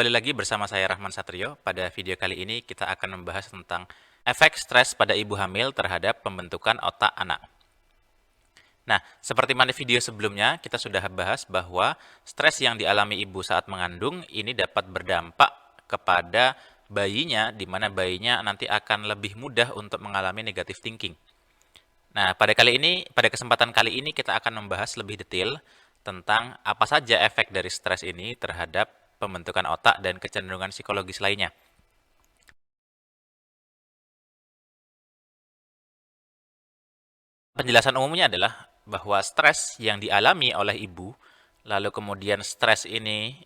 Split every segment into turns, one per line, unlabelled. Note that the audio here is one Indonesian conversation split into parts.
Kembali lagi bersama saya Rahman Satrio. Pada video kali ini kita akan membahas tentang efek stres pada ibu hamil terhadap pembentukan otak anak. Nah, seperti mana video sebelumnya, kita sudah bahas bahwa stres yang dialami ibu saat mengandung ini dapat berdampak kepada bayinya, di mana bayinya nanti akan lebih mudah untuk mengalami negative thinking. Nah, pada kesempatan kali ini kita akan membahas lebih detail tentang apa saja efek dari stres ini terhadap pembentukan otak dan kecenderungan psikologis lainnya. Penjelasan umumnya adalah bahwa stres yang dialami oleh ibu, lalu kemudian stres ini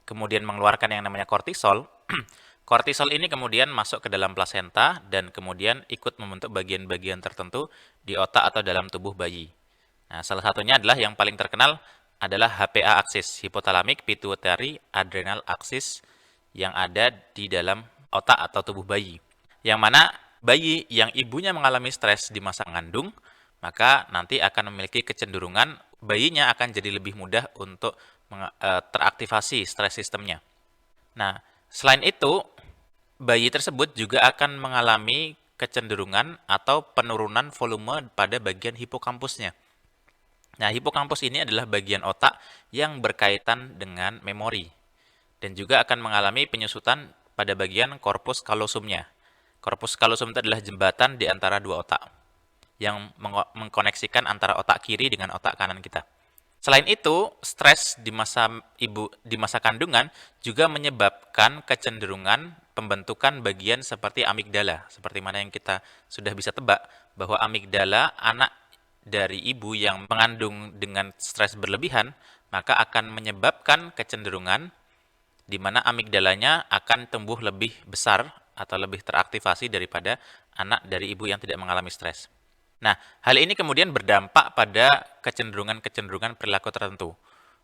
kemudian mengeluarkan yang namanya kortisol. Kortisol ini kemudian masuk ke dalam plasenta dan kemudian ikut membentuk bagian-bagian tertentu di otak atau dalam tubuh bayi. Nah, salah satunya adalah yang paling terkenal adalah HPA axis, hypothalamic pituitary adrenal axis, yang ada di dalam otak atau tubuh bayi. Yang mana bayi yang ibunya mengalami stres di masa mengandung, maka nanti akan memiliki kecenderungan bayinya akan jadi lebih mudah untuk teraktivasi stres sistemnya. Nah, selain itu, bayi tersebut juga akan mengalami kecenderungan atau penurunan volume pada bagian hipokampusnya. Nah, hipokampus ini adalah bagian otak yang berkaitan dengan memori dan juga akan mengalami penyusutan pada bagian korpus kalosumnya. Korpus kalosum itu adalah jembatan di antara dua otak yang mengkoneksikan antara otak kiri dengan otak kanan kita. Selain itu, stres di masa kandungan juga menyebabkan kecenderungan pembentukan bagian seperti amigdala, seperti mana yang kita sudah bisa tebak bahwa amigdala anak dari ibu yang mengandung dengan stres berlebihan, maka akan menyebabkan kecenderungan di mana amigdalanya akan tumbuh lebih besar atau lebih teraktivasi daripada anak dari ibu yang tidak mengalami stres. Nah, hal ini kemudian berdampak pada kecenderungan-kecenderungan perilaku tertentu.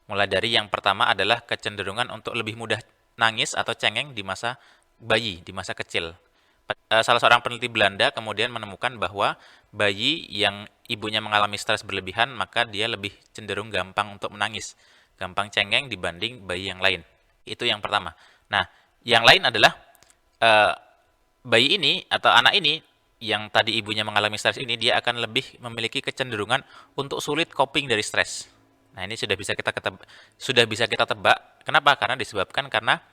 Mulai dari yang pertama adalah kecenderungan untuk lebih mudah nangis atau cengeng di masa bayi, di masa kecil. Salah seorang peneliti Belanda kemudian menemukan bahwa bayi yang ibunya mengalami stres berlebihan, maka dia lebih cenderung gampang untuk menangis, gampang cengeng dibanding bayi yang lain. Itu yang pertama. Nah, yang lain adalah bayi ini atau anak ini yang tadi ibunya mengalami stres ini, dia akan lebih memiliki kecenderungan untuk sulit coping dari stres. Nah, ini sudah bisa kita tebak. Kenapa? Karena disebabkan karena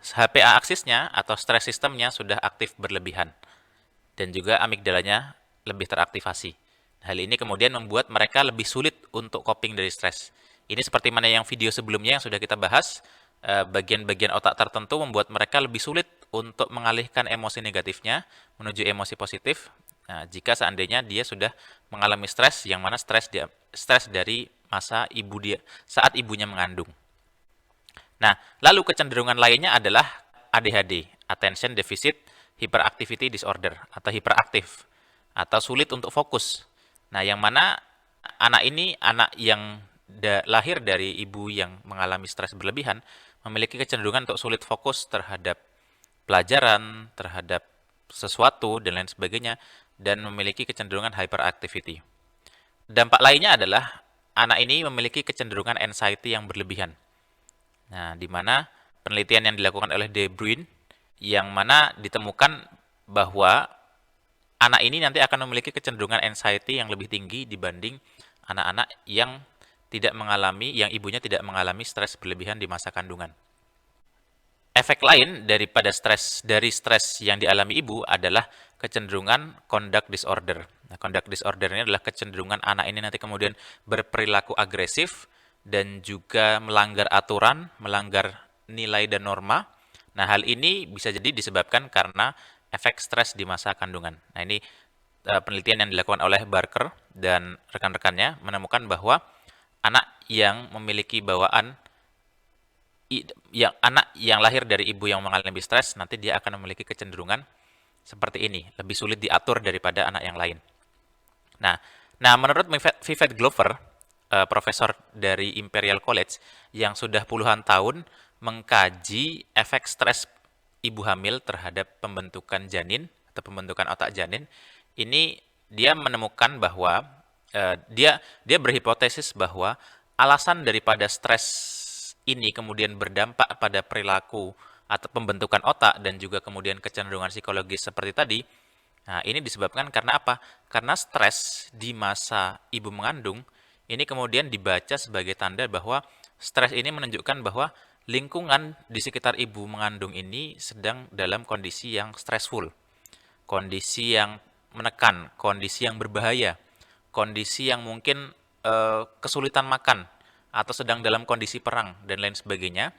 HPA aksisnya atau stres sistemnya sudah aktif berlebihan dan juga amigdalanya lebih teraktivasi. Hal ini kemudian membuat mereka lebih sulit untuk coping dari stres. Ini seperti mana yang video sebelumnya yang sudah kita bahas, bagian-bagian otak tertentu membuat mereka lebih sulit untuk mengalihkan emosi negatifnya menuju emosi positif. Nah, jika seandainya dia sudah mengalami stres, yang mana stres dari masa saat ibunya mengandung. Nah, lalu kecenderungan lainnya adalah ADHD, Attention Deficit Hyperactivity Disorder, atau hiperaktif, atau sulit untuk fokus. Nah, yang mana anak ini, anak yang lahir dari ibu yang mengalami stres berlebihan, memiliki kecenderungan untuk sulit fokus terhadap pelajaran, terhadap sesuatu, dan lain sebagainya, dan memiliki kecenderungan hyperactivity. Dampak lainnya adalah anak ini memiliki kecenderungan anxiety yang berlebihan. Nah, di mana penelitian yang dilakukan oleh De Bruin, yang mana ditemukan bahwa anak ini nanti akan memiliki kecenderungan anxiety yang lebih tinggi dibanding anak-anak yang ibunya tidak mengalami stres berlebihan di masa kandungan. Efek lain dari stres yang dialami ibu adalah kecenderungan conduct disorder. Nah, conduct disorder ini adalah kecenderungan anak ini nanti kemudian berperilaku agresif dan juga melanggar aturan, melanggar nilai dan norma. Nah, hal ini bisa jadi disebabkan karena efek stres di masa kandungan. Nah, ini penelitian yang dilakukan oleh Barker dan rekan-rekannya menemukan bahwa anak yang memiliki bawaan anak yang lahir dari ibu yang mengalami stres, nanti dia akan memiliki kecenderungan seperti ini, lebih sulit diatur daripada anak yang lain. Nah, menurut Vivek Glover, profesor dari Imperial College yang sudah puluhan tahun mengkaji efek stres ibu hamil terhadap pembentukan janin atau pembentukan otak janin, ini dia menemukan bahwa dia berhipotesis bahwa alasan daripada stres ini kemudian berdampak pada perilaku atau pembentukan otak dan juga kemudian kecenderungan psikologis seperti tadi. Nah, ini disebabkan karena apa? Karena stres di masa ibu mengandung ini kemudian dibaca sebagai tanda bahwa stres ini menunjukkan bahwa lingkungan di sekitar ibu mengandung ini sedang dalam kondisi yang stressful, kondisi yang menekan, kondisi yang berbahaya, kondisi yang mungkin kesulitan makan atau sedang dalam kondisi perang dan lain sebagainya.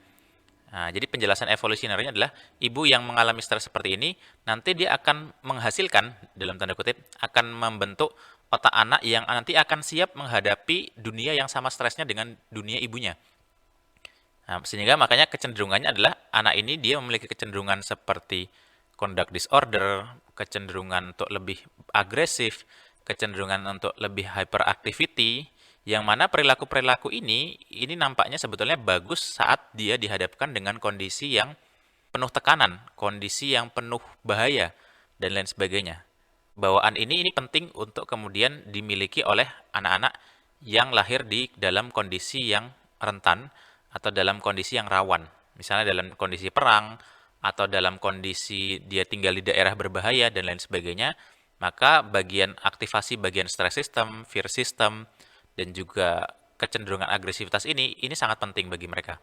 Nah, jadi penjelasan evolusionernya adalah ibu yang mengalami stres seperti ini nanti dia akan menghasilkan dalam tanda kutip akan membentuk otak anak yang nanti akan siap menghadapi dunia yang sama stresnya dengan dunia ibunya. Nah, sehingga makanya kecenderungannya adalah anak ini dia memiliki kecenderungan seperti conduct disorder, kecenderungan untuk lebih agresif, kecenderungan untuk lebih hyperactivity, yang mana perilaku-perilaku ini nampaknya sebetulnya bagus saat dia dihadapkan dengan kondisi yang penuh tekanan, kondisi yang penuh bahaya, dan lain sebagainya. Bawaan ini penting untuk kemudian dimiliki oleh anak-anak yang lahir di dalam kondisi yang rentan atau dalam kondisi yang rawan. Misalnya dalam kondisi perang atau dalam kondisi dia tinggal di daerah berbahaya dan lain sebagainya, maka bagian aktivasi bagian stress system, fear system, dan juga kecenderungan agresivitas ini sangat penting bagi mereka.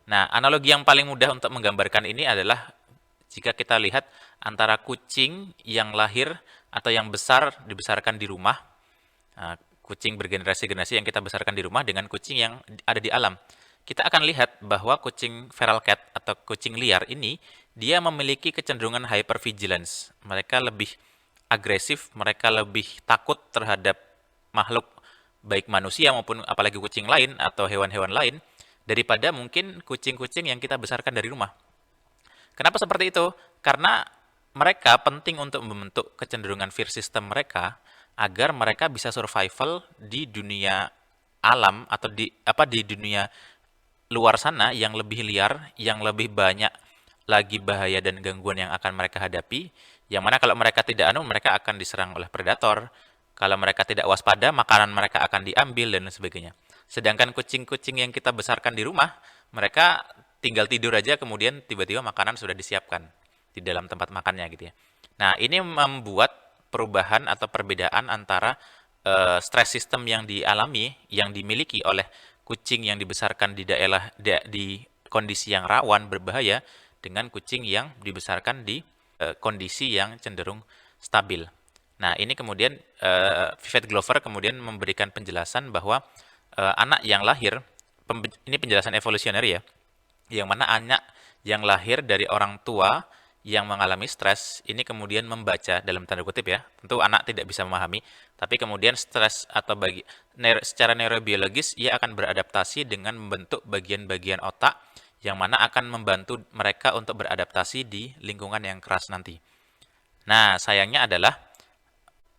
Nah, analogi yang paling mudah untuk menggambarkan ini adalah jika kita lihat antara kucing yang lahir atau yang besar dibesarkan di rumah, kucing bergenerasi-generasi yang kita besarkan di rumah dengan kucing yang ada di alam. Kita akan lihat bahwa kucing feral cat atau kucing liar ini dia memiliki kecenderungan hypervigilance. Mereka lebih agresif, mereka lebih takut terhadap makhluk baik manusia maupun apalagi kucing lain atau hewan-hewan lain daripada mungkin kucing-kucing yang kita besarkan dari rumah. Kenapa seperti itu? Karena mereka penting untuk membentuk kecenderungan fear system mereka agar mereka bisa survival di dunia alam atau di dunia luar sana yang lebih liar, yang lebih banyak lagi bahaya dan gangguan yang akan mereka hadapi. Yang mana kalau mereka tidak mereka akan diserang oleh predator. Kalau mereka tidak waspada, makanan mereka akan diambil dan lain sebagainya. Sedangkan kucing-kucing yang kita besarkan di rumah, mereka tinggal tidur aja kemudian tiba-tiba makanan sudah disiapkan di dalam tempat makannya gitu ya. Nah, ini membuat perubahan atau perbedaan antara stress system yang dialami, yang dimiliki oleh kucing yang dibesarkan di daerah di kondisi yang rawan berbahaya dengan kucing yang dibesarkan di kondisi yang cenderung stabil. Nah, ini kemudian Vivek Glover kemudian memberikan penjelasan bahwa anak yang lahir, ini penjelasan evolusioner ya, yang mana anak yang lahir dari orang tua yang mengalami stres ini kemudian membaca dalam tanda kutip ya, tentu anak tidak bisa memahami, tapi kemudian stres atau secara neurobiologis ia akan beradaptasi dengan membentuk bagian-bagian otak yang mana akan membantu mereka untuk beradaptasi di lingkungan yang keras nanti. Nah, sayangnya adalah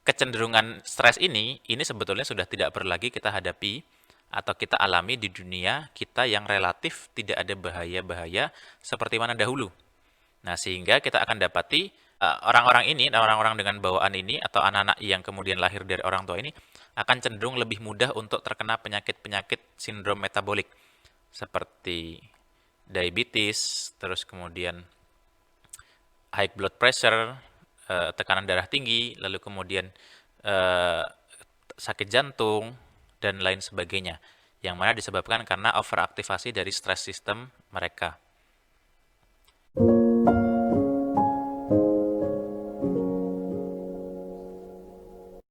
kecenderungan stres ini sebetulnya sudah tidak perlu lagi kita hadapi atau kita alami di dunia kita yang relatif tidak ada bahaya-bahaya seperti mana dahulu. Nah, sehingga kita akan dapati orang-orang ini, orang-orang dengan bawaan ini atau anak-anak yang kemudian lahir dari orang tua ini akan cenderung lebih mudah untuk terkena penyakit-penyakit sindrom metabolik seperti diabetes, terus kemudian high blood pressure, tekanan darah tinggi, lalu kemudian eh, sakit jantung, dan lain sebagainya. Yang mana disebabkan karena overaktivasi dari stress system mereka.